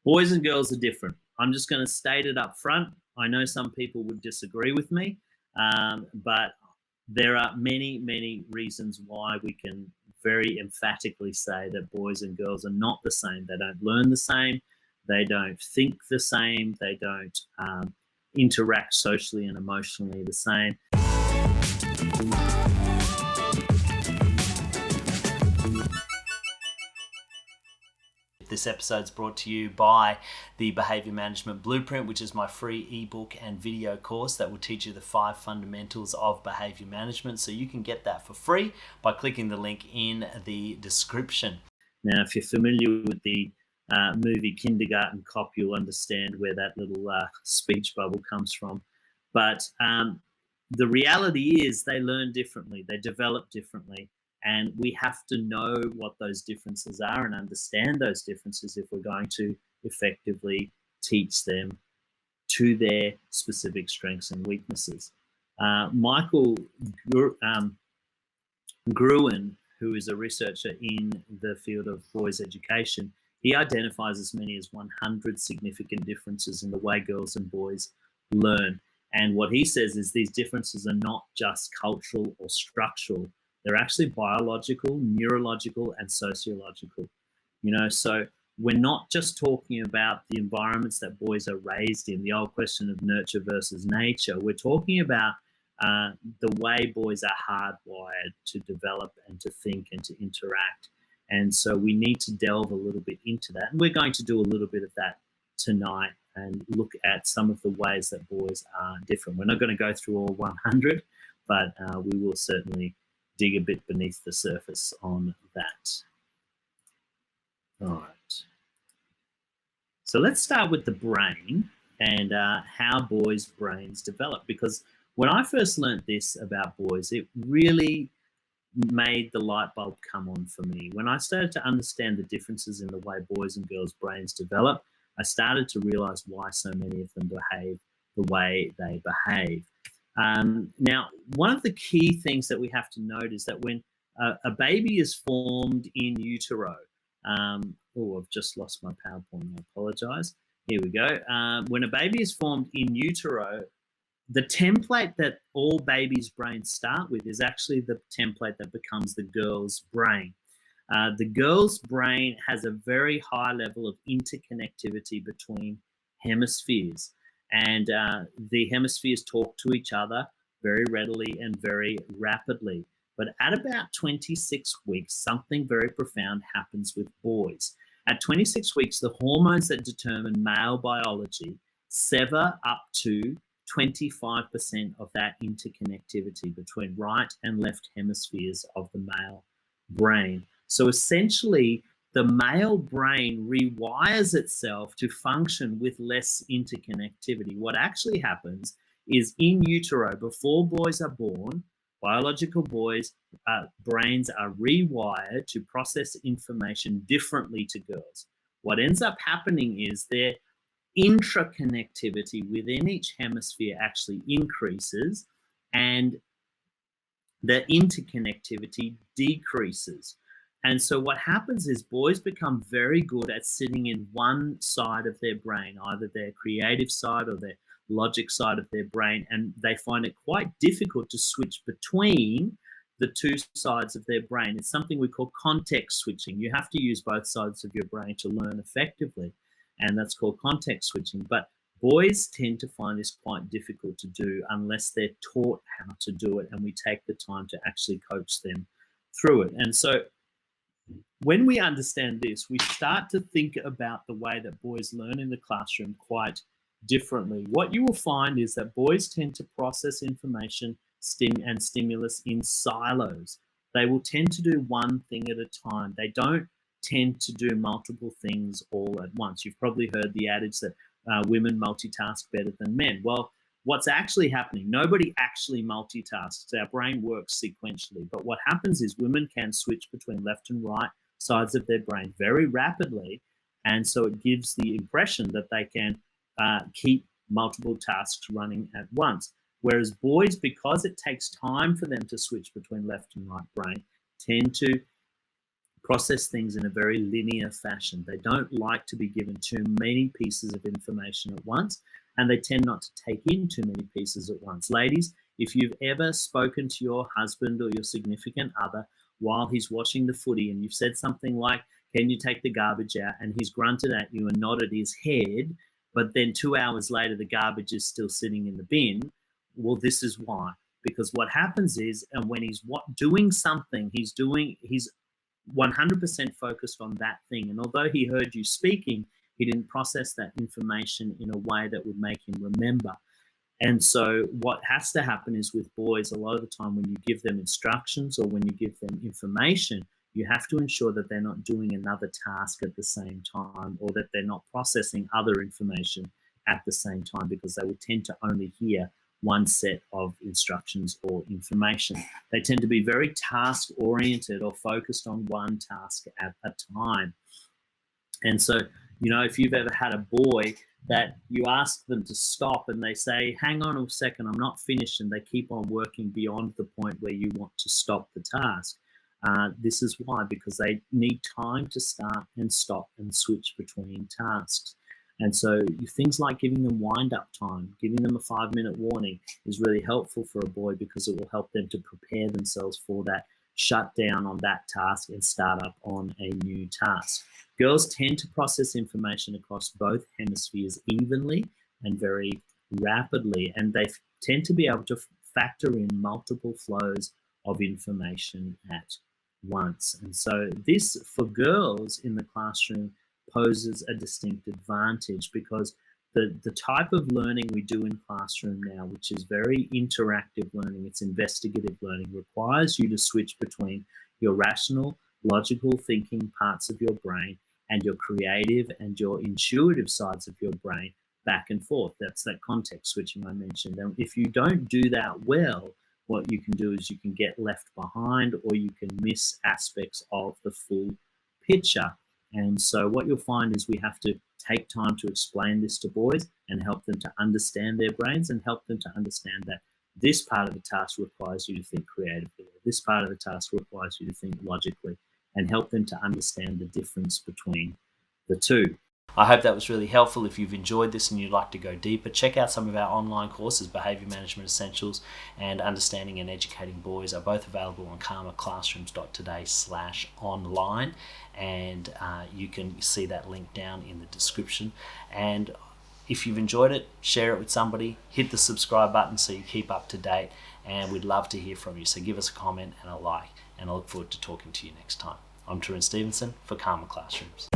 Boys and girls are different. I'm just going to state it up front. I know some people would disagree with me, but there are many, many reasons why we can very emphatically say that boys and girls are not the same. They don't learn the same. They don't think the same. They don't interact socially and emotionally the same. This episode's brought to you by the Behavior Management Blueprint, which is my free ebook and video course that will teach you the 5 fundamentals of behavior management. So you can get that for free by clicking the link in the description. Now, if you're familiar with the movie Kindergarten Cop, you'll understand where that little speech bubble comes from. But the reality is they learn differently, they develop differently. And we have to know what those differences are and understand those differences if we're going to effectively teach them to their specific strengths and weaknesses. Michael Gruen, who is a researcher in the field of boys' education, he identifies as many as 100 significant differences in the way girls and boys learn. And what he says is these differences are not just cultural or structural. They're actually biological, neurological, and sociological. So we're not just talking about the environments that boys are raised in, the old question of nurture versus nature. We're talking about the way boys are hardwired to develop and to think and to interact. And so we need to delve a little bit into that. And we're going to do a little bit of that tonight and look at some of the ways that boys are different. We're not going to go through all 100, but we will certainly dig a bit beneath the surface on that. All right. So let's start with the brain and how boys' brains develop. Because when I first learned this about boys, it really made the light bulb come on for me. When I started to understand the differences in the way boys and girls' brains develop, I started to realize why so many of them behave the way they behave. Now, one of the key things that we have to note is that when a baby is formed in utero, I've just lost my PowerPoint, I apologize. Here we go. When a baby is formed in utero, the template that all babies' brains start with is actually the template that becomes the girl's brain. The girl's brain has a very high level of interconnectivity between hemispheres. And the hemispheres talk to each other very readily and very rapidly. But at about 26 weeks, something very profound happens with boys. At 26 weeks, the hormones that determine male biology sever up to 25% of that interconnectivity between right and left hemispheres of the male brain. So essentially, the male brain rewires itself to function with less interconnectivity. What actually happens is in utero, before boys are born, biological boys' brains are rewired to process information differently to girls. What ends up happening is their intraconnectivity within each hemisphere actually increases and the interconnectivity decreases. And so what happens is boys become very good at sitting in one side of their brain, either their creative side or their logic side of their brain, and they find it quite difficult to switch between the two sides of their brain. It's something we call context switching. You have to use both sides of your brain to learn effectively, and that's called context switching. But boys tend to find this quite difficult to do unless they're taught how to do it, and we take the time to actually coach them through it. And so when we understand this, we start to think about the way that boys learn in the classroom quite differently. What you will find is that boys tend to process information and stimulus in silos. They will tend to do one thing at a time. They don't tend to do multiple things all at once. You've probably heard the adage that women multitask better than men. Well, what's actually happening, nobody actually multitasks. Our brain works sequentially. But what happens is women can switch between left and right sides of their brain very rapidly. And so it gives the impression that they can keep multiple tasks running at once. Whereas boys, because it takes time for them to switch between left and right brain, tend to process things in a very linear fashion. They don't like to be given too many pieces of information at once, and they tend not to take in too many pieces at once. Ladies, if you've ever spoken to your husband or your significant other while he's watching the footy and you've said something like, "Can you take the garbage out?" and he's grunted at you and nodded his head, but then 2 hours later the garbage is still sitting in the bin, well, this is why. Because what happens is, and when he's doing something, he's 100% focused on that thing. And although he heard you speaking, he didn't process that information in a way that would make him remember. And so what has to happen is with boys, a lot of the time when you give them instructions or when you give them information, you have to ensure that they're not doing another task at the same time, or that they're not processing other information at the same time, because they would tend to only hear one set of instructions or information. They tend to be very task oriented or focused on one task at a time. And so, if you've ever had a boy that you ask them to stop and they say, "Hang on a second, I'm not finished," and they keep on working beyond the point where you want to stop the task. This is why, because they need time to start and stop and switch between tasks. And so things like giving them wind-up time, giving them a 5-minute warning is really helpful for a boy, because it will help them to prepare themselves for that shutdown on that task and start up on a new task. Girls tend to process information across both hemispheres evenly and very rapidly, and they tend to be able to factor in multiple flows of information at once. And so this, for girls in the classroom, poses a distinct advantage, because the type of learning we do in classroom now, which is very interactive learning, it's investigative learning, requires you to switch between your rational, logical thinking parts of your brain and your creative and your intuitive sides of your brain back and forth. That's that context switching I mentioned. And if you don't do that well, what you can do is you can get left behind, or you can miss aspects of the full picture. And so what you'll find is we have to take time to explain this to boys and help them to understand their brains, and help them to understand that this part of the task requires you to think creatively. This part of the task requires you to think logically, and help them to understand the difference between the two. I hope that was really helpful. If you've enjoyed this and you'd like to go deeper, check out some of our online courses. Behaviour Management Essentials and Understanding and Educating Boys are both available on karmaclassrooms.today/online, and you can see that link down in the description. And if you've enjoyed it, share it with somebody, hit the subscribe button so you keep up to date, and we'd love to hear from you. So give us a comment and a like, and I look forward to talking to you next time. I'm Tarun Stevenson for Karma Classrooms.